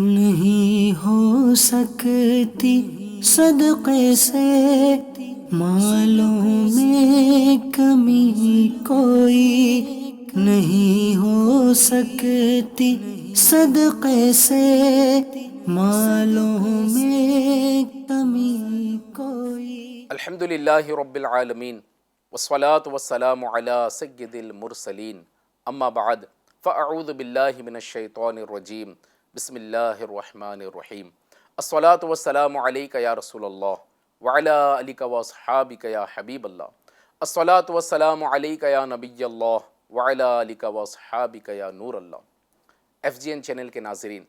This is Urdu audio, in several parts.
نہیں ہو سکتی صدقے سے مالوں میں کمی کوئی، نہیں ہو سکتی صدقے سے مالوں میں کمی کوئی۔ الحمد للہ رب العالمین والصلاة والسلام علی سید المرسلین، اما بعد فاعوذ باللہ من الشیطان الرجیم، بسم اللہ الرحمن الرحیم۔ الصلاة والسلام علیک یا رسول اللہ وعلی آلک واصحابک یا حبیب اللہ، الصلاة والسلام علیک یا نبی اللہ وعلی آلک واصحابک یا نور اللہ۔ ایف جی این چینل کے ناظرین،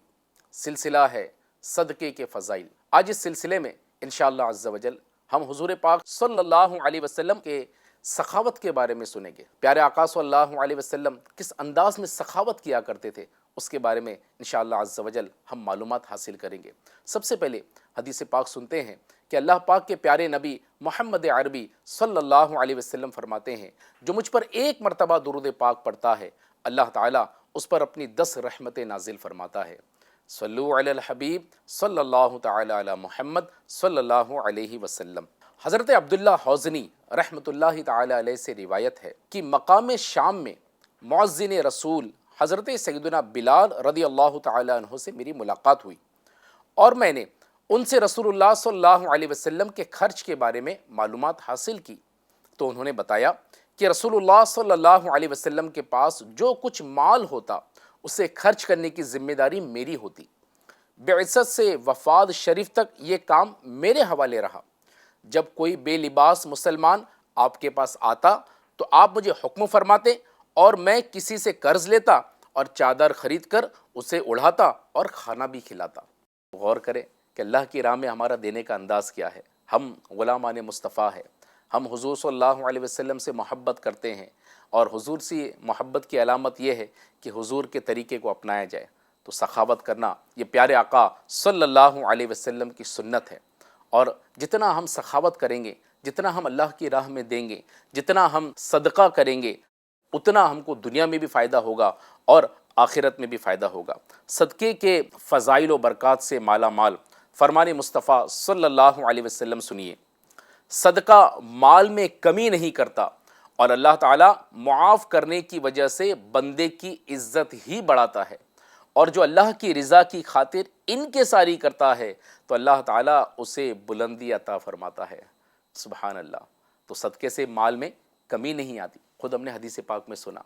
سلسلہ ہے صدقے کے فضائل۔ آج اس سلسلے میں انشاءاللہ عز و جل ہم حضور پاک صلی اللہ علیہ وسلم کے سخاوت کے بارے میں سنیں گے۔ پیارے آقا صلی اللہ علیہ وسلم کس انداز میں سخاوت کیا کرتے تھے، اس کے بارے میں انشاءاللہ عز و جل ہم معلومات حاصل کریں گے۔ سب سے پہلے حدیث پاک سنتے ہیں کہ اللہ پاک کے پیارے نبی محمد عربی صلی اللہ علیہ وسلم فرماتے ہیں، جو مجھ پر ایک مرتبہ درود پاک پڑھتا ہے، اللہ تعالیٰ اس پر اپنی 10 رحمتیں نازل فرماتا ہے۔ صلو علی الحبیب صلی اللہ تعالی علی محمد صلی اللہ علیہ وسلم۔ حضرت عبداللہ حوزنی رحمۃ اللہ تعالی علیہ سے روایت ہے کہ مقام شام میں مؤذن رسول حضرت سیدنا بلال رضی اللہ تعالی عنہ سے میری ملاقات ہوئی، اور میں نے ان سے رسول اللہ صلی اللہ علیہ وسلم کے خرچ کے بارے میں معلومات حاصل کی، تو انہوں نے بتایا کہ رسول اللہ صلی اللہ علیہ وسلم کے پاس جو کچھ مال ہوتا اسے خرچ کرنے کی ذمہ داری میری ہوتی۔ بعثت سے وفات شریف تک یہ کام میرے حوالے رہا۔ جب کوئی بے لباس مسلمان آپ کے پاس آتا تو آپ مجھے حکم فرماتے، اور میں کسی سے قرض لیتا اور چادر خرید کر اسے اڑھاتا اور کھانا بھی کھلاتا۔ غور کریں کہ اللہ کی راہ میں ہمارا دینے کا انداز کیا ہے۔ ہم غلامان مصطفیٰ ہیں، ہم حضور صلی اللہ علیہ وسلم سے محبت کرتے ہیں، اور حضور سے محبت کی علامت یہ ہے کہ حضور کے طریقے کو اپنایا جائے۔ تو سخاوت کرنا یہ پیارے آقا صلی اللہ علیہ وسلم کی سنت ہے، اور جتنا ہم سخاوت کریں گے، جتنا ہم اللہ کی راہ میں دیں گے، جتنا ہم صدقہ کریں گے، اتنا ہم کو دنیا میں بھی فائدہ ہوگا اور آخرت میں بھی فائدہ ہوگا۔ صدقے کے فضائل و برکات سے مالا مال فرمان مصطفیٰ صلی اللہ علیہ وسلم سنیے۔ صدقہ مال میں کمی نہیں کرتا، اور اللہ تعالیٰ معاف کرنے کی وجہ سے بندے کی عزت ہی بڑھاتا ہے، اور جو اللہ کی رضا کی خاطر انکساری کرتا ہے تو اللہ تعالیٰ اسے بلندی عطا فرماتا ہے۔ سبحان اللہ۔ تو صدقے سے مال میں کمی نہیں آتی، خود ہم نے حدیث پاک میں سنا۔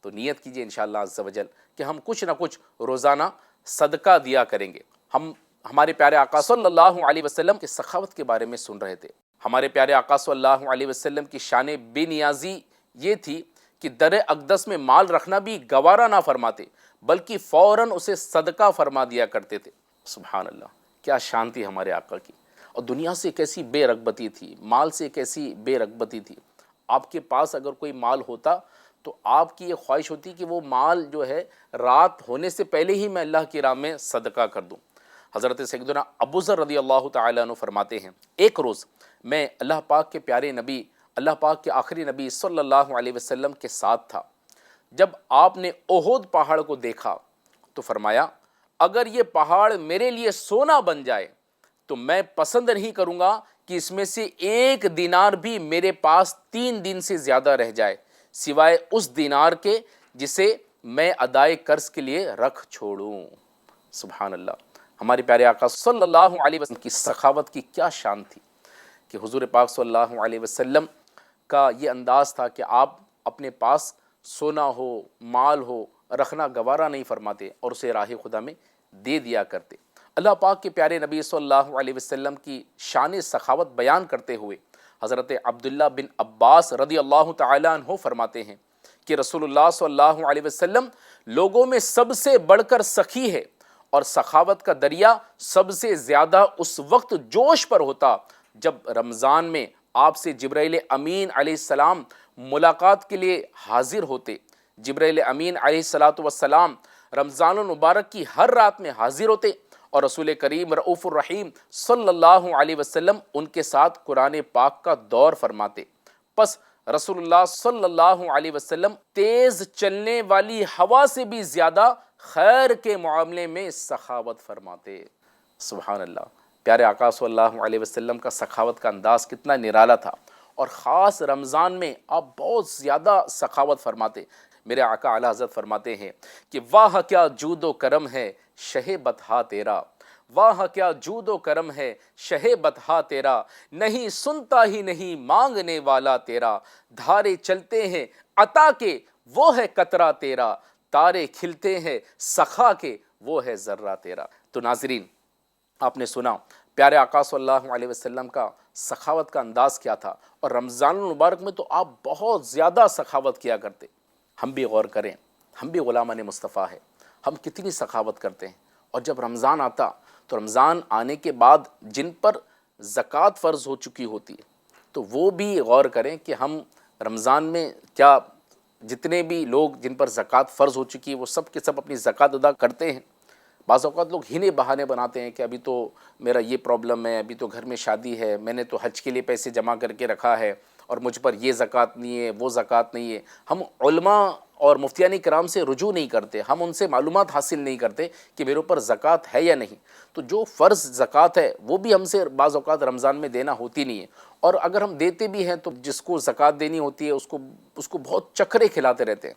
تو نیت کیجئے انشاءاللہ عز و جل کہ ہم کچھ نہ کچھ روزانہ صدقہ دیا کریں گے۔ ہم ہمارے پیارے آقا صلی اللہ علیہ وسلم کے سخاوت کے بارے میں سن رہے تھے۔ ہمارے پیارے آقا صلی اللہ علیہ وسلم کی شان بے نیازی یہ تھی کہ در اقدس میں مال رکھنا بھی گوارا نہ فرماتے، بلکہ فوراً اسے صدقہ فرما دیا کرتے تھے۔ سبحان اللہ، کیا شان تھی ہمارے آقا کی، اور دنیا سے کیسی بے رغبتی تھی، مال سے کیسی بے رغبتی تھی۔ آپ کے پاس اگر کوئی مال ہوتا تو آپ کی یہ خواہش ہوتی کہ وہ مال جو ہے رات ہونے سے پہلے ہی میں اللہ کی راہ میں صدقہ کر دوں۔ حضرت سیدنا ابوذر رضی اللہ تعالیٰ عنہ فرماتے ہیں، ایک روز میں اللہ پاک کے پیارے نبی، اللہ پاک کے آخری نبی صلی اللہ علیہ وسلم کے ساتھ تھا۔ جب آپ نے احد پہاڑ کو دیکھا تو فرمایا، اگر یہ پہاڑ میرے لیے سونا بن جائے تو میں پسند نہیں کروں گا کہ اس میں سے ایک دینار بھی میرے پاس 3 دن سے زیادہ رہ جائے، سوائے اس دینار کے جسے میں ادائے قرض کے لیے رکھ چھوڑوں۔ سبحان اللہ۔ ہمارے پیارے آقا صلی اللہ علیہ وسلم کی سخاوت کی کیا شان تھی کہ حضور پاک صلی اللہ علیہ وسلم کا یہ انداز تھا کہ آپ اپنے پاس سونا ہو، مال ہو، رکھنا گوارا نہیں فرماتے، اور اسے راہ خدا میں دے دیا کرتے۔ اللہ پاک کے پیارے نبی صلی اللہ علیہ وسلم کی شان سخاوت بیان کرتے ہوئے حضرت عبداللہ بن عباس رضی اللہ تعالیٰ عنہ فرماتے ہیں کہ رسول اللہ صلی اللہ علیہ وسلم لوگوں میں سب سے بڑھ کر سخی ہے، اور سخاوت کا دریا سب سے زیادہ اس وقت جوش پر ہوتا جب رمضان میں آپ سے جبرائیل امین علیہ السلام ملاقات کے لیے حاضر ہوتے۔ جبرائیل امین علیہ السلام رمضان المبارک کی ہر رات میں حاضر ہوتے، اور رسول کریم رؤوف الرحیم صلی اللہ علیہ وسلم ان کے ساتھ قرآن پاک کا دور فرماتے۔ پس رسول اللہ صلی اللہ علیہ وسلم تیز چلنے والی ہوا سے بھی زیادہ خیر کے معاملے میں سخاوت فرماتے۔ سبحان اللہ، پیارے آقا صلی اللہ علیہ وسلم کا سخاوت کا انداز کتنا نرالا تھا، اور خاص رمضان میں آپ بہت زیادہ سخاوت فرماتے۔ میرے آقا اعلیٰ حضرت فرماتے ہیں کہ واہ کیا جود و کرم ہے شہ بطحا تیرا، واہ کیا جود و کرم ہے شہ بطحا تیرا، نہیں سنتا ہی نہیں مانگنے والا تیرا، دھارے چلتے ہیں عطا کے وہ ہے قطرہ تیرا، تارے کھلتے ہیں سخا کے وہ ہے ذرہ تیرا۔ تو ناظرین، آپ نے سنا پیارے آقا صلی اللہ علیہ وسلم کا سخاوت کا انداز کیا تھا، اور رمضان المبارک میں تو آپ بہت زیادہ سخاوت کیا کرتے۔ ہم بھی غور کریں، ہم بھی غلامان مصطفیٰ ہیں، ہم کتنی سخاوت کرتے ہیں۔ اور جب رمضان آتا تو رمضان آنے کے بعد جن پر زکوٰۃ فرض ہو چکی ہوتی ہے، تو وہ بھی غور کریں کہ ہم رمضان میں کیا جتنے بھی لوگ جن پر زکوٰۃ فرض ہو چکی ہے وہ سب کے سب اپنی زکوٰۃ ادا کرتے ہیں۔ بعض اوقات لوگ ہینے بہانے بناتے ہیں کہ ابھی تو میرا یہ پرابلم ہے، ابھی تو گھر میں شادی ہے، میں نے تو حج کے لیے پیسے جمع کر کے رکھا ہے اور مجھ پر یہ زکوٰۃ نہیں ہے، وہ زکوٰۃ نہیں ہے۔ ہم علماء اور مفتیان کرام سے رجوع نہیں کرتے، ہم ان سے معلومات حاصل نہیں کرتے کہ میرے اوپر زکوٰۃ ہے یا نہیں۔ تو جو فرض زکوٰۃ ہے وہ بھی ہم سے بعض اوقات رمضان میں دینا ہوتی نہیں ہے، اور اگر ہم دیتے بھی ہیں تو جس کو زکوٰۃ دینی ہوتی ہے اس کو بہت چکرے کھلاتے رہتے ہیں،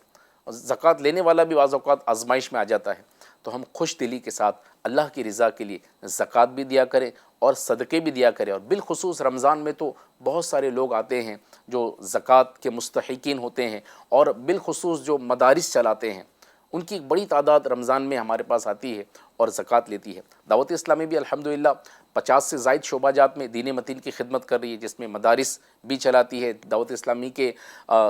اور زکوٰۃ لینے والا بھی بعض اوقات آزمائش میں آ جاتا ہے۔ تو ہم خوش دلی کے ساتھ اللہ کی رضا کے لیے زکوٰۃ بھی دیا کریں اور صدقے بھی دیا کریں، اور بالخصوص رمضان میں تو بہت سارے لوگ آتے ہیں جو زکوٰۃ کے مستحقین ہوتے ہیں، اور بالخصوص جو مدارس چلاتے ہیں ان کی ایک بڑی تعداد رمضان میں ہمارے پاس آتی ہے اور زکوٰۃ لیتی ہے۔ دعوت اسلامی بھی الحمدللہ 50 سے زائد شعبہ جات میں دین متین کی خدمت کر رہی ہے، جس میں مدارس بھی چلاتی ہے۔ دعوت اسلامی کے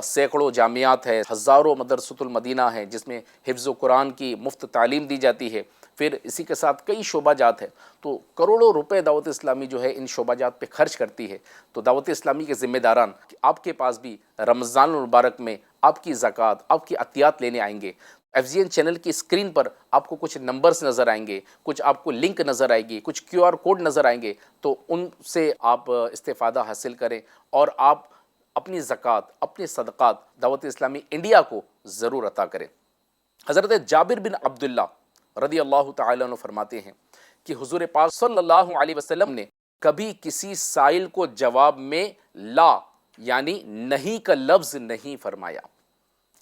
سینکڑوں جامعات ہے، ہزاروں مدرسۃ المدینہ ہے جس میں حفظ و قرآن کی مفت تعلیم دی جاتی ہے۔ پھر اسی کے ساتھ کئی شعبہ جات ہیں، تو کروڑوں روپے دعوت اسلامی جو ہے ان شعبہ جات پہ خرچ کرتی ہے۔ تو دعوت اسلامی کے ذمہ داران آپ کے پاس بھی رمضان المبارک میں آپ کی زکوٰۃ، آپ کی عطیات لینے آئیں گے۔ FGN چینل کی اسکرین پر آپ کو کچھ نمبرز نظر آئیں گے، کچھ آپ کو لنک نظر آئے گی، کچھ QR کوڈ نظر آئیں گے، تو ان سے آپ استفادہ حاصل کریں، اور آپ اپنی زکوٰۃ، اپنے صدقات دعوت اسلامی انڈیا کو ضرور عطا کریں۔ حضرت جابر بن عبداللہ رضی اللہ تعالیٰ عنہ فرماتے ہیں کہ حضور پاک صلی اللہ علیہ وسلم نے کبھی کسی سائل کو جواب میں لا یعنی نہیں کا لفظ نہیں فرمایا۔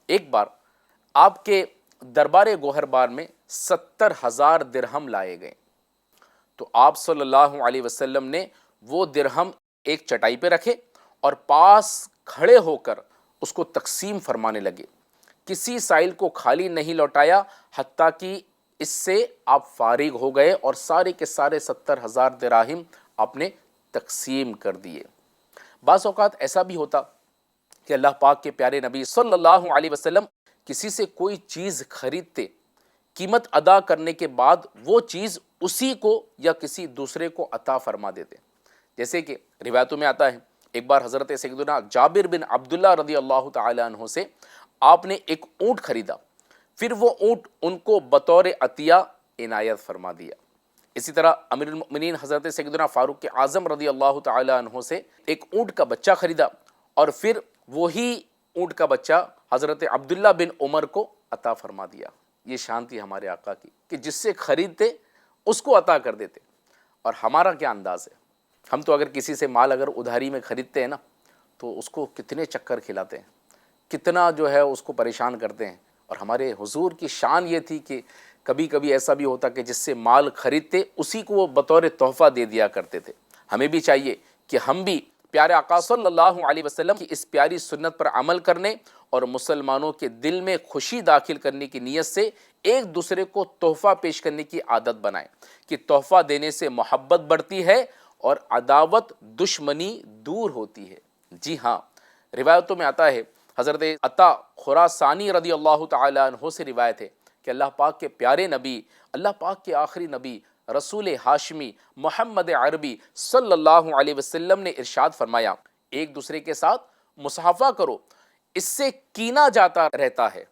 ایک بار آپ کے دربار گوہر بار میں 70,000 درہم لائے گئے، تو آپ صلی اللہ علیہ وسلم نے وہ درہم ایک چٹائی پہ رکھے اور پاس کھڑے ہو کر اس کو تقسیم فرمانے لگے۔ کسی سائل کو خالی نہیں لوٹایا حتیٰ کہ اس سے آپ فارغ ہو گئے اور سارے کے سارے 70,000 دراہم آپ نے تقسیم کر دیے۔ بعض اوقات ایسا بھی ہوتا کہ اللہ پاک کے پیارے نبی صلی اللہ علیہ وسلم کسی سے کوئی چیز خریدتے، قیمت ادا کرنے کے بعد وہ چیز اسی کو یا کسی دوسرے کو عطا فرما دیتے۔ جیسے کہ روایتوں میں آتا ہے، ایک بار حضرت سیدنا جابر بن عبداللہ رضی اللہ تعالی عنہ سے آپ نے ایک اونٹ خریدا، پھر وہ اونٹ ان کو بطور عطیہ عنایت فرما دیا۔ اسی طرح امیر المؤمنین حضرت سیدنا فاروق اعظم رضی اللہ تعالی عنہ سے ایک اونٹ کا بچہ خریدا، اور پھر وہی اونٹ کا بچہ حضرت عبداللہ بن عمر کو عطا فرما دیا۔ یہ شان تھی ہمارے آقا کی کہ جس سے خریدتے اس کو عطا کر دیتے۔ اور ہمارا کیا انداز ہے، ہم تو اگر کسی سے مال اگر ادھاری میں خریدتے ہیں نا تو اس کو کتنے چکر کھلاتے ہیں، کتنا جو ہے اس کو پریشان کرتے ہیں۔ اور ہمارے حضور کی شان یہ تھی کہ کبھی کبھی ایسا بھی ہوتا کہ جس سے مال خریدتے اسی کو وہ بطور تحفہ دے دیا کرتے تھے۔ ہمیں بھی چاہیے کہ ہم بھی پیارے آقا صلی اللہ علیہ وسلم کی اس پیاری سنت پر عمل کرنے اور مسلمانوں کے دل میں خوشی داخل کرنے کی نیت سے ایک دوسرے کو تحفہ پیش کرنے کی عادت بنائیں، کہ تحفہ دینے سے محبت بڑھتی ہے اور عداوت دشمنی دور ہوتی ہے۔ جی ہاں، روایتوں میں آتا ہے، حضرت عطا خراسانی رضی اللہ تعالی عنہ سے روایت ہے کہ اللہ پاک کے پیارے نبی، اللہ پاک کے آخری نبی رسول ہاشمی محمد عربی صلی اللہ علیہ وسلم نے ارشاد فرمایا، ایک دوسرے کے ساتھ مصافحہ کرو، اس سے کینہ جاتا رہتا ہے،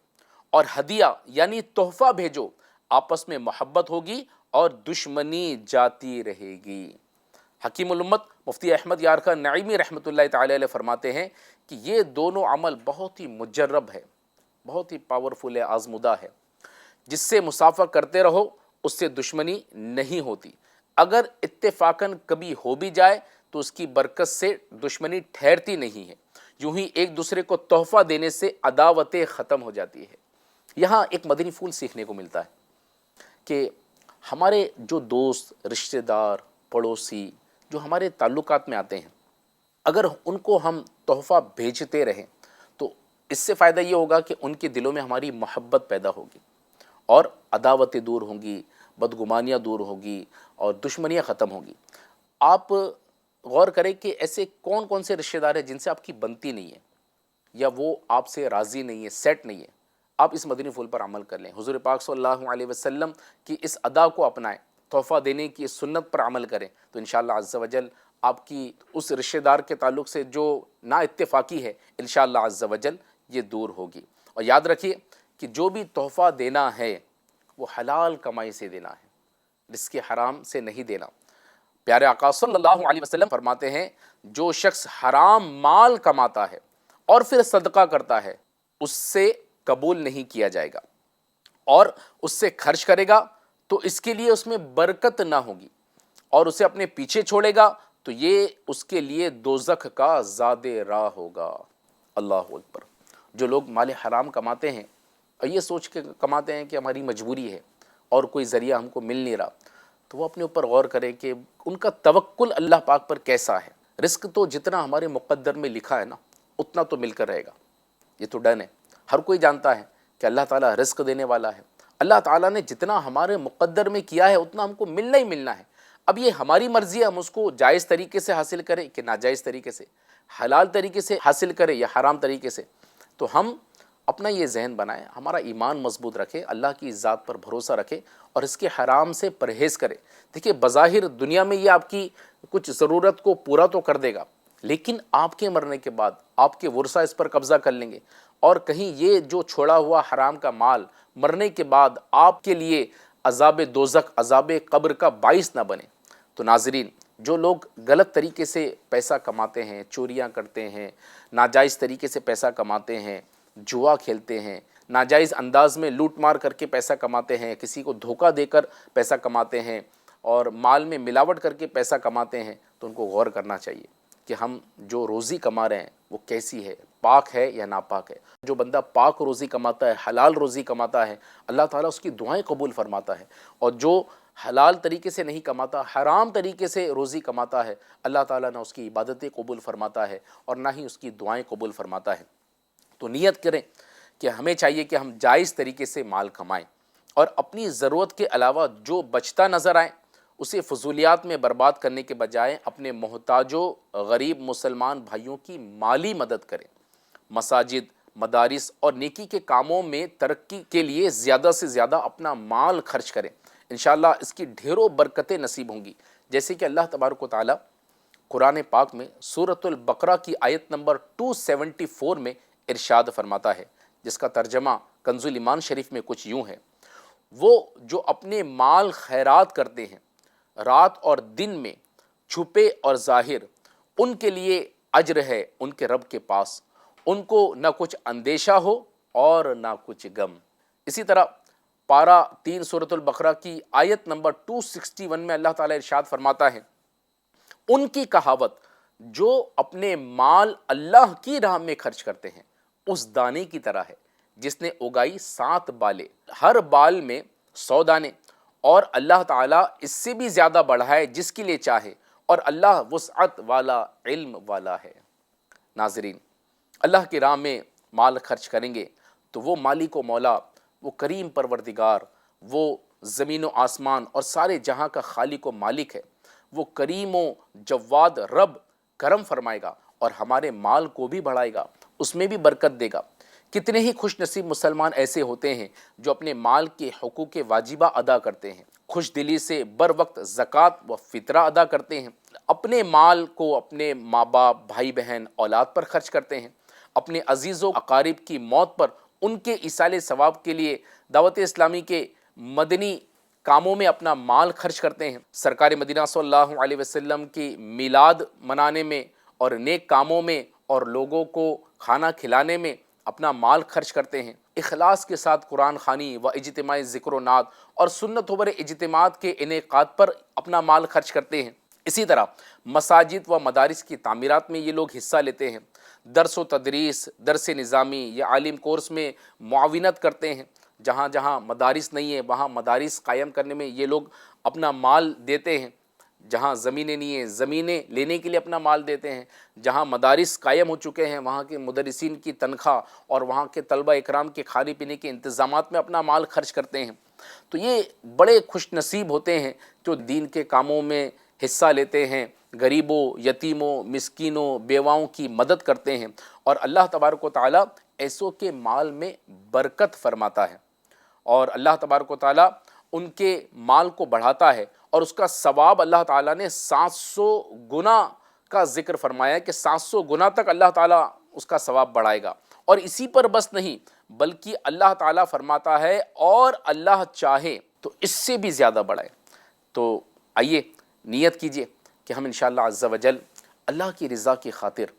اور ہدیہ یعنی تحفہ بھیجو، آپس میں محبت ہوگی اور دشمنی جاتی رہے گی۔ حکیم الامت مفتی احمد یارخان نعیمی رحمۃ اللہ تعالی علیہ فرماتے ہیں کہ یہ دونوں عمل بہت ہی مجرب ہے، بہت ہی پاورفل ہے، آزمودہ ہے۔ جس سے مسافہ کرتے رہو اس سے دشمنی نہیں ہوتی، اگر اتفاقاً کبھی ہو بھی جائے تو اس کی برکت سے دشمنی ٹھہرتی نہیں ہے، یوں ہی ایک دوسرے کو تحفہ دینے سے عداوتیں ختم ہو جاتی ہے۔ یہاں ایک مدنی پھول سیکھنے کو ملتا ہے کہ ہمارے جو دوست، رشتہ دار، پڑوسی جو ہمارے تعلقات میں آتے ہیں، اگر ان کو ہم تحفہ بھیجتے رہیں تو اس سے فائدہ یہ ہوگا کہ ان کے دلوں میں ہماری محبت پیدا ہوگی اور عداوتیں دور ہوں گی، بدگمانیاں دور ہوگی اور دشمنیاں ختم ہوں گی۔ آپ غور کریں کہ ایسے کون کون سے رشتہ دار ہیں جن سے آپ کی بنتی نہیں ہے یا وہ آپ سے راضی نہیں ہے، سیٹ نہیں ہے، آپ اس مدنی پھول پر عمل کر لیں، حضور پاک صلی اللہ علیہ وسلم کی اس ادا کو اپنائیں، تحفہ دینے کی اس سنت پر عمل کریں، تو انشاءاللہ عز و جل آپ کی اس رشتہ دار کے تعلق سے جو نا اتفاقی ہے انشاءاللہ عز و جل یہ دور ہوگی۔ اور یاد رکھیے کہ جو بھی تحفہ دینا ہے وہ حلال کمائی سے دینا ہے، رزق حرام سے نہیں دینا۔ پیارے آقا صلی اللہ علیہ وسلم فرماتے ہیں جو شخص حرام مال کماتا ہے اور پھر صدقہ کرتا ہے اس سے قبول نہیں کیا جائے گا، اور اس سے خرچ کرے گا تو اس کے لیے اس میں برکت نہ ہوگی، اور اسے اپنے پیچھے چھوڑے گا تو یہ اس کے لیے دوزخ کا زاد راہ ہوگا۔ اللہ اکبر۔ جو لوگ مال حرام کماتے ہیں اور یہ سوچ کے کماتے ہیں کہ ہماری مجبوری ہے اور کوئی ذریعہ ہم کو مل نہیں رہا، تو وہ اپنے اوپر غور کریں کہ ان کا توکل اللہ پاک پر کیسا ہے۔ رزق تو جتنا ہمارے مقدر میں لکھا ہے نا اتنا تو مل کر رہے گا، یہ تو ڈن ہے، ہر کوئی جانتا ہے کہ اللہ تعالیٰ رزق دینے والا ہے۔ اللہ تعالیٰ نے جتنا ہمارے مقدر میں کیا ہے اتنا ہم کو ملنا ہی ملنا ہے۔ اب یہ ہماری مرضی ہے ہم اس کو جائز طریقے سے حاصل کریں کہ ناجائز طریقے سے، حلال طریقے سے حاصل کریں یا حرام طریقے سے۔ تو ہم اپنا یہ ذہن بنائیں، ہمارا ایمان مضبوط رکھے، اللہ کی ذات پر بھروسہ رکھے اور اس کے حرام سے پرہیز کرے۔ دیکھیے بظاہر دنیا میں یہ آپ کی کچھ ضرورت کو پورا تو کر دے گا، لیکن آپ کے مرنے کے بعد آپ کے ورثہ اس پر قبضہ کر لیں گے، اور کہیں یہ جو چھوڑا ہوا حرام کا مال مرنے کے بعد آپ کے لیے عذاب دوزخ، عذاب قبر کا باعث نہ بنے۔ تو ناظرین، جو لوگ غلط طریقے سے پیسہ کماتے ہیں، چوریاں کرتے ہیں، ناجائز طریقے سے پیسہ کماتے ہیں، جوا کھیلتے ہیں، ناجائز انداز میں لوٹ مار کر کے پیسہ کماتے ہیں، کسی کو دھوکہ دے کر پیسہ کماتے ہیں اور مال میں ملاوٹ کر کے پیسہ کماتے ہیں، تو ان کو غور کرنا چاہیے کہ ہم جو روزی کما رہے ہیں وہ کیسی ہے، پاک ہے یا ناپاک ہے۔ جو بندہ پاک روزی کماتا ہے، حلال روزی کماتا ہے، اللہ تعالیٰ اس کی دعائیں قبول فرماتا ہے، اور جو حلال طریقے سے نہیں کماتا، حرام طریقے سے روزی کماتا ہے، اللہ تعالیٰ نہ اس کی عبادتیں قبول فرماتا ہے اور نہ ہی اس کی دعائیں قبول فرماتا ہے۔ تو نیت کریں کہ ہمیں چاہیے کہ ہم جائز طریقے سے مال کمائیں اور اپنی ضرورت کے علاوہ جو بچتا نظر آئے اسے فضولیات میں برباد کرنے کے بجائے اپنے محتاجوں، غریب مسلمان بھائیوں کی مالی مدد کریں۔ مساجد، مدارس اور نیکی کے کاموں میں ترقی کے لیے زیادہ سے زیادہ اپنا مال خرچ کریں، انشاءاللہ اس کی ڈھیروں برکتیں نصیب ہوں گی۔ جیسے کہ اللہ تبارک و تعالیٰ قرآن پاک میں سورۃ البقرہ کی آیت نمبر 274 میں ارشاد فرماتا ہے، جس کا ترجمہ کنز الایمان شریف میں کچھ یوں ہے: وہ جو اپنے مال خیرات کرتے ہیں رات اور دن میں، چھپے اور ظاہر، ان کے لیے اجر ہے ان کے رب کے پاس، ان کو نہ کچھ اندیشہ ہو اور نہ کچھ غم۔ اسی طرح پارہ 3 سورۃ البقرہ کی آیت نمبر 261 میں اللہ تعالیٰ ارشاد فرماتا ہے: ان کی کہاوت جو اپنے مال اللہ کی راہ میں خرچ کرتے ہیں اس دانے کی طرح ہے جس نے اگائی 7 بالیں، ہر بال میں 100 دانے، اور اللہ تعالیٰ اس سے بھی زیادہ بڑھائے جس کے لیے چاہے، اور اللہ وسعت والا، علم والا ہے۔ ناظرین، اللہ کی راہ میں مال خرچ کریں گے تو وہ مالک و مولا، وہ کریم پروردگار، وہ زمین و آسمان اور سارے جہاں کا خالق و مالک ہے، وہ کریم و جواد رب کرم فرمائے گا اور ہمارے مال کو بھی بڑھائے گا، اس میں بھی برکت دے گا۔ کتنے ہی خوش نصیب مسلمان ایسے ہوتے ہیں جو اپنے مال کے حقوق واجبہ ادا کرتے ہیں، خوش دلی سے بر وقت زکوٰۃ و فطرہ ادا کرتے ہیں، اپنے مال کو اپنے ماں باپ، بھائی بہن، اولاد پر خرچ کرتے ہیں، اپنے عزیز و اقارب کی موت پر ان کے ایصال ثواب کے لیے دعوت اسلامی کے مدنی کاموں میں اپنا مال خرچ کرتے ہیں، سرکار مدینہ صلی اللہ علیہ وسلم کی میلاد منانے میں اور نیک کاموں میں اور لوگوں کو کھانا کھلانے میں اپنا مال خرچ کرتے ہیں، اخلاص کے ساتھ قرآن خوانی و اجتماعی ذکر و نعت اور سنت و اجتماعات کے انعقاد پر اپنا مال خرچ کرتے ہیں۔ اسی طرح مساجد و مدارس کی تعمیرات میں یہ لوگ حصہ لیتے ہیں، درس و تدریس، درس نظامی یا عالم کورس میں معاونت کرتے ہیں۔ جہاں جہاں مدارس نہیں ہیں وہاں مدارس قائم کرنے میں یہ لوگ اپنا مال دیتے ہیں، جہاں زمینیں نہیں ہیں زمینیں لینے کے لیے اپنا مال دیتے ہیں، جہاں مدارس قائم ہو چکے ہیں وہاں کے مدرسین کی تنخواہ اور وہاں کے طلبہ اکرام کے کھانے پینے کے انتظامات میں اپنا مال خرچ کرتے ہیں۔ تو یہ بڑے خوش نصیب ہوتے ہیں جو دین کے کاموں میں حصہ لیتے ہیں، غریبوں، یتیموں، مسکینوں، بیواؤں کی مدد کرتے ہیں، اور اللہ تبارک و تعالیٰ ایسوں کے مال میں برکت فرماتا ہے، اور اللہ تبارک و تعالیٰ ان کے مال کو بڑھاتا ہے، اور اس کا ثواب اللہ تعالیٰ نے 700 گنا کا ذکر فرمایا ہے کہ 700 گنا تک اللہ تعالیٰ اس کا ثواب بڑھائے گا۔ اور اسی پر بس نہیں بلکہ اللہ تعالیٰ فرماتا ہے اور اللہ چاہے تو اس سے بھی زیادہ بڑھائے۔ تو آئیے نیت کیجئے کہ ہم انشاءاللہ عز و جل اللہ کی رضا کی خاطر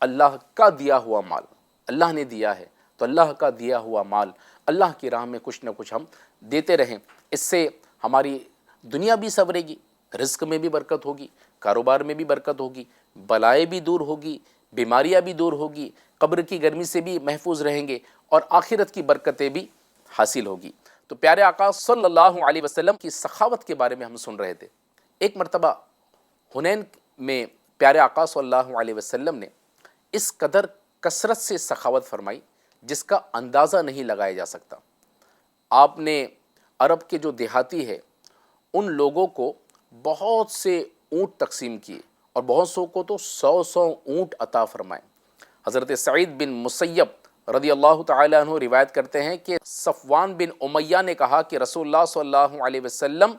اللہ کا دیا ہوا مال، اللہ نے دیا ہے تو اللہ کا دیا ہوا مال اللہ کی راہ میں کچھ نہ کچھ ہم دیتے رہیں۔ اس سے ہماری دنیا بھی سنورے گی، رزق میں بھی برکت ہوگی، کاروبار میں بھی برکت ہوگی، بلائیں بھی دور ہوگی، بیماریاں بھی دور ہوگی، قبر کی گرمی سے بھی محفوظ رہیں گے، اور آخرت کی برکتیں بھی حاصل ہوگی۔ تو پیارے آقا صلی اللہ علیہ وسلم کی سخاوت کے بارے میں ہم سن رہے تھے۔ ایک مرتبہ حنین میں پیارے آقا صلی اللہ علیہ وسلم نے اس قدر کثرت سے سخاوت فرمائی جس کا اندازہ نہیں لگایا جا سکتا۔ آپ نے عرب کے جو دیہاتی ہے ان لوگوں کو بہت سے اونٹ تقسیم کیے، اور بہت سو کو تو 100 اونٹ عطا فرمائے۔ حضرت سعید بن مسیب رضی اللہ تعالیٰ عنہ روایت کرتے ہیں کہ صفوان بن امیہ نے کہا کہ رسول اللہ صلی اللہ علیہ وسلم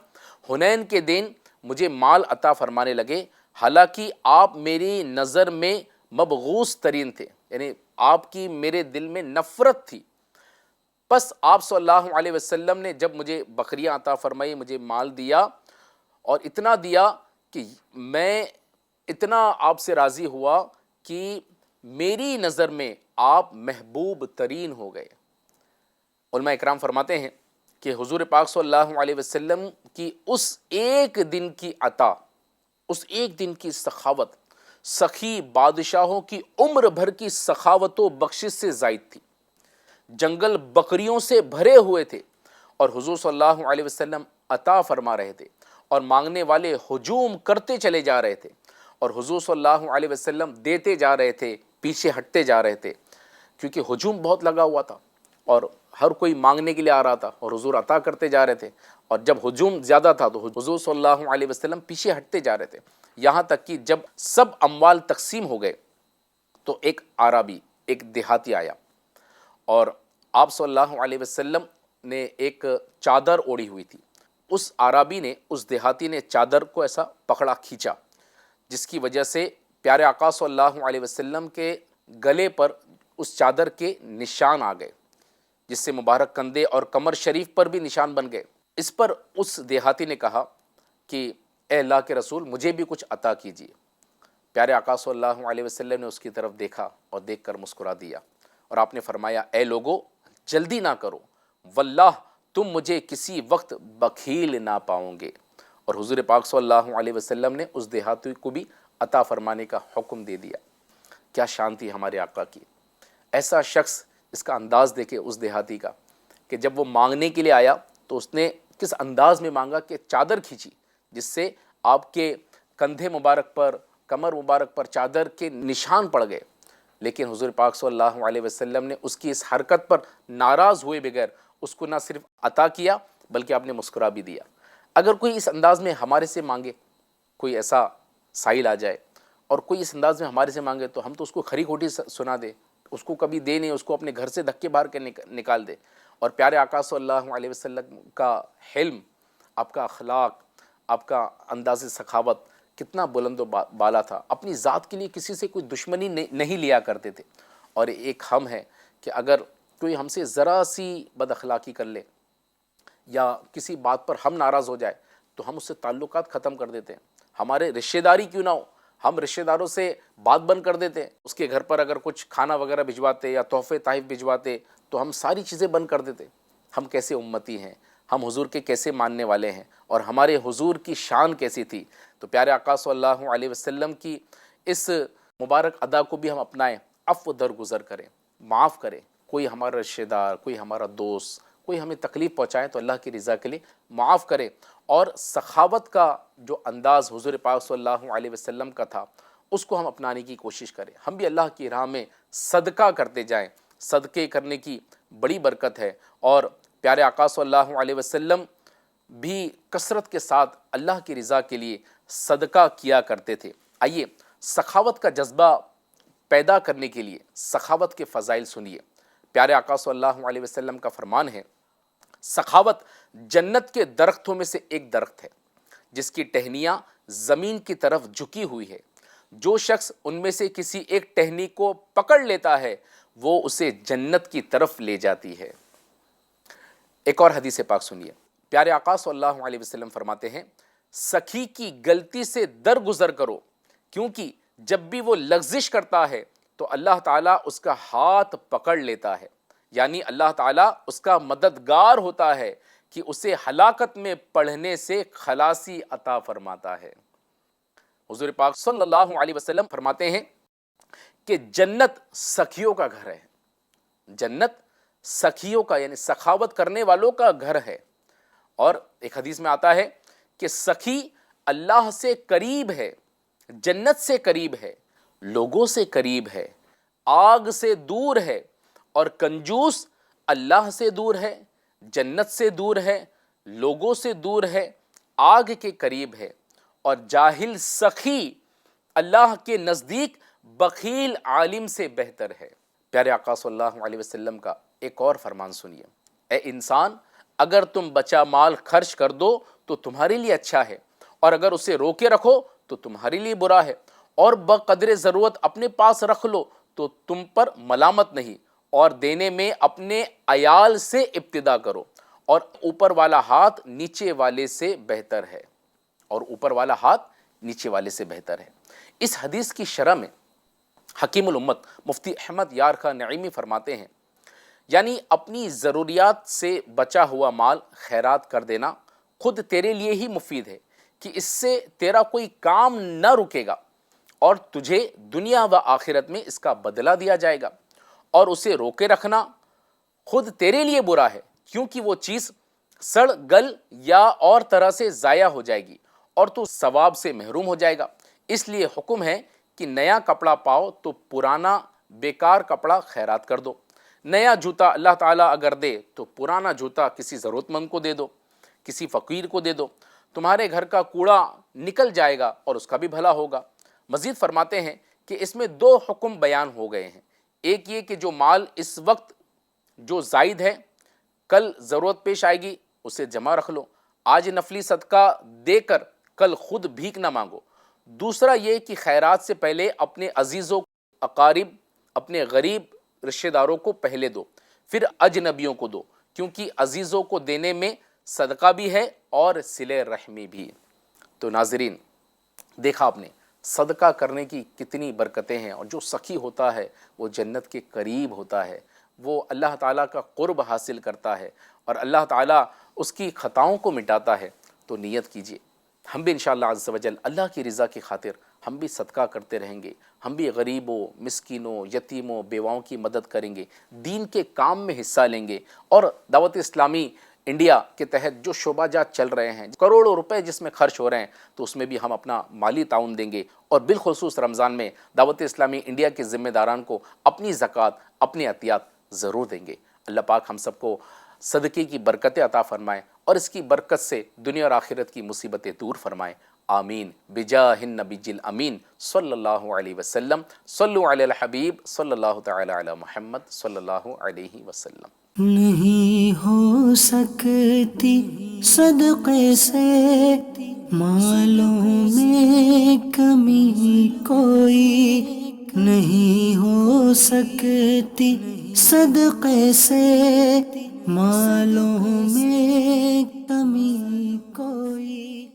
حنین کے دن مجھے مال عطا فرمانے لگے، حالانکہ آپ میری نظر میں مبغوث ترین تھے، یعنی آپ کی میرے دل میں نفرت تھی۔ پس آپ صلی اللہ علیہ وسلم نے جب مجھے بکریاں عطا فرمائی، مجھے مال دیا، اور اتنا دیا کہ میں اتنا آپ سے راضی ہوا کہ میری نظر میں آپ محبوب ترین ہو گئے۔ علماء اکرام فرماتے ہیں کہ حضور پاک صلی اللہ علیہ وسلم کی اس ایک دن کی عطا، اس ایک دن کی سخاوت سخی بادشاہوں کی عمر بھر کی سخاوت و بخشش سے زائد تھی۔ جنگل بکریوں سے بھرے ہوئے تھے، اور حضور صلی اللہ علیہ وسلم عطا فرما رہے تھے، اور مانگنے والے ہجوم کرتے چلے جا رہے تھے، اور حضور صلی اللہ علیہ وسلم دیتے جا رہے تھے، پیچھے ہٹتے جا رہے تھے، کیونکہ ہجوم بہت لگا ہوا تھا اور ہر کوئی مانگنے کے لیے آ رہا تھا، اور حضور عطا کرتے جا رہے تھے، اور جب ہجوم زیادہ تھا تو حضور صلی اللہ علیہ وسلم پیچھے ہٹتے جا رہے تھے، یہاں تک کہ جب سب اموال تقسیم ہو گئے تو ایک عربی، ایک دیہاتی آیا، اور آپ صلی اللہ علیہ وسلم نے ایک چادر اوڑھی ہوئی تھی۔ اس عربی نے، اس دیہاتی نے چادر کو ایسا پکڑا، کھینچا، جس کی وجہ سے پیارے آقا صلی اللہ علیہ وسلم کے گلے پر اس چادر کے نشان آ گئے، جس سے مبارک کندھے اور کمر شریف پر بھی نشان بن گئے۔ اس پر اس دیہاتی نے کہا کہ اے اللہ کے رسول مجھے بھی کچھ عطا کیجیے۔ پیارے آقا صلی اللہ علیہ وسلم نے اس کی طرف دیکھا اور دیکھ کر مسکرا دیا، اور آپ نے فرمایا اے لوگو جلدی نہ کرو، واللہ تم مجھے کسی وقت بخیل نہ پاؤ گے۔ اور حضور پاک صلی اللہ علیہ وسلم نے اس دیہاتی کو بھی عطا فرمانے کا حکم دے دیا۔ کیا شان تھی ہمارے آقا کی! ایسا شخص، اس کا انداز دیکھے اس دیہاتی کا، کہ جب وہ مانگنے کے لیے آیا تو اس نے کس انداز میں مانگا کہ چادر کھینچی، جس سے آپ کے کندھے مبارک پر، کمر مبارک پر چادر کے نشان پڑ گئے، لیکن حضور پاک صلی اللہ علیہ وسلم نے اس کی اس حرکت پر ناراض ہوئے بغیر اس کو نہ صرف عطا کیا بلکہ آپ نے مسکرا بھی دیا۔ اگر کوئی اس انداز میں ہمارے سے مانگے، کوئی ایسا سائل آ جائے اور کوئی اس انداز میں ہمارے سے مانگے تو ہم تو اس کو کھری کھوٹی سنا دے، اس کو کبھی دے نہیں، اس کو اپنے گھر سے دھکے مار کے نکال دے۔ اور پیارے آقا صلی اللہ علیہ وسلم کا حلم، آپ کا اخلاق، آپ کا انداز سخاوت کتنا بلند و بالا تھا، اپنی ذات کے لیے کسی سے کوئی دشمنی نہیں لیا کرتے تھے۔ اور ایک ہم ہے کہ اگر کوئی ہم سے ذرا سی بد اخلاقی کر لے یا کسی بات پر ہم ناراض ہو جائے تو ہم اس سے تعلقات ختم کر دیتے ہیں، ہمارے رشتہ داری کیوں نہ ہو، ہم رشتہ داروں سے بات بند کر دیتے ہیں۔ اس کے گھر پر اگر کچھ کھانا وغیرہ بھجواتے یا تحفے تحائف بھجواتے تو ہم ساری چیزیں بند کر دیتے. ہم کیسے امتی ہیں، ہم حضور کے کیسے ماننے والے ہیں، اور ہمارے حضور کی شان کیسی تھی. تو پیارے آقا صلی اللہ علیہ وسلم کی اس مبارک ادا کو بھی ہم اپنائیں، عفو درگزر کریں، معاف کریں. کوئی ہمارا رشتہ دار، کوئی ہمارا دوست، کوئی ہمیں تکلیف پہنچائے تو اللہ کی رضا کے لیے معاف کرے. اور سخاوت کا جو انداز حضور پاک صلی اللہ علیہ وسلم کا تھا اس کو ہم اپنانے کی کوشش کریں. ہم بھی اللہ کی راہ میں صدقہ کرتے جائیں. صدقے کرنے کی بڑی برکت ہے، اور پیارے آقا صلی اللہ علیہ وسلم بھی کثرت کے ساتھ اللہ کی رضا کے لیے صدقہ کیا کرتے تھے. آئیے سخاوت کا جذبہ پیدا کرنے کے لیے سخاوت کے فضائل سنیے. پیارے آقا صلی اللہ علیہ وسلم کا فرمان ہے، سخاوت جنت کے درختوں میں سے ایک درخت ہے جس کی ٹہنیاں زمین کی طرف جھکی ہوئی ہے. جو شخص ان میں سے کسی ایک ٹہنی کو پکڑ لیتا ہے وہ اسے جنت کی طرف لے جاتی ہے. ایک اور حدیث پاک سنیے. پیارے آقا صلی اللہ علیہ وسلم فرماتے ہیں، سخی کی غلطی سے درگزر کرو، کیونکہ جب بھی وہ لغزش کرتا ہے تو اللہ تعالیٰ اس کا ہاتھ پکڑ لیتا ہے. یعنی اللہ تعالیٰ اس کا مددگار ہوتا ہے کہ اسے ہلاکت میں پڑھنے سے خلاصی عطا فرماتا ہے. حضور پاک صلی اللہ علیہ وسلم فرماتے ہیں کہ جنت سخیوں کا گھر ہے. جنت سخیوں کا یعنی سخاوت کرنے والوں کا گھر ہے. اور ایک حدیث میں آتا ہے کہ سخی اللہ سے قریب ہے، جنت سے قریب ہے، لوگوں سے قریب ہے، آگ سے دور ہے. اور کنجوس اللہ سے دور ہے، جنت سے دور ہے، لوگوں سے دور ہے، آگ کے قریب ہے. اور جاہل سخی اللہ کے نزدیک بخیل عالم سے بہتر ہے. پیارے آقا صلی اللہ علیہ وسلم کا ایک اور فرمان سنیے. اے انسان، اگر تم بچا مال خرچ کر دو تو تمہارے لیے اچھا ہے، اور اگر اسے روکے رکھو تو تمہارے لیے برا ہے. اور بقدر ضرورت اپنے پاس رکھ لو تو تم پر ملامت نہیں. اور دینے میں اپنے عیال سے ابتدا کرو، اور اوپر والا ہاتھ نیچے والے سے بہتر ہے. اور اوپر والا ہاتھ نیچے والے سے بہتر ہے. اس حدیث کی شرح میں حکیم الامت مفتی احمد یار خان نعیمی فرماتے ہیں، یعنی اپنی ضروریات سے بچا ہوا مال خیرات کر دینا خود تیرے لیے ہی مفید ہے کہ اس سے تیرا کوئی کام نہ رکے گا، اور تجھے دنیا و آخرت میں اس کا بدلہ دیا جائے گا. اور اسے روکے رکھنا خود تیرے لیے برا ہے، کیونکہ وہ چیز سڑ گل یا اور طرح سے ضائع ہو جائے گی اور تو ثواب سے محروم ہو جائے گا. اس لیے حکم ہے کہ نیا کپڑا پاؤ تو پرانا بیکار کپڑا خیرات کر دو. نیا جوتا اللہ تعالیٰ اگر دے تو پرانا جوتا کسی ضرورت مند کو دے دو، کسی فقیر کو دے دو. تمہارے گھر کا کوڑا نکل جائے گا اور اس کا بھی بھلا ہوگا. مزید فرماتے ہیں کہ اس میں دو حکم بیان ہو گئے ہیں. ایک یہ کہ جو مال اس وقت جو زائد ہے کل ضرورت پیش آئے گی اسے جمع رکھ لو، آج نفلی صدقہ دے کر کل خود بھیک نہ مانگو. دوسرا یہ کہ خیرات سے پہلے اپنے عزیزوں، اقارب، اپنے غریب رشتہ داروں کو پہلے دو، پھر اجنبیوں کو دو، کیونکہ عزیزوں کو دینے میں صدقہ بھی ہے اور صلہ رحمی بھی. تو ناظرین، دیکھا آپ نے صدقہ کرنے کی کتنی برکتیں ہیں، اور جو سخی ہوتا ہے وہ جنت کے قریب ہوتا ہے، وہ اللہ تعالیٰ کا قرب حاصل کرتا ہے اور اللہ تعالیٰ اس کی خطاؤں کو مٹاتا ہے. تو نیت کیجئے ہم بھی انشاءاللہ عز و جل اللہ کی رضا کی خاطر ہم بھی صدقہ کرتے رہیں گے، ہم بھی غریبوں، مسکینوں، یتیموں، بیواؤں کی مدد کریں گے، دین کے کام میں حصہ لیں گے. اور دعوت اسلامی انڈیا کے تحت جو شعبہ جات چل رہے ہیں، کروڑوں روپے جس میں خرچ ہو رہے ہیں، تو اس میں بھی ہم اپنا مالی تعاون دیں گے. اور بالخصوص رمضان میں دعوت اسلامی انڈیا کے ذمہ داران کو اپنی زکوٰۃ، اپنی عطیات ضرور دیں گے. اللہ پاک ہم سب کو صدقے کی برکتیں عطا فرمائے اور اس کی برکت سے دنیا اور آخرت کی مصیبتیں دور فرمائے. آمین بجاہ النبی الامین صلی اللہ علیہ وسلم. صلو علی الحبیب صلی اللہ تعالی علی محمد صلی اللہ علیہ وسلم. نہیں ہو سکتی صدقے سے مالوں میں کمی کوئی، نہیں ہو سکتی صدقے سے مالوں میں کمی کوئی.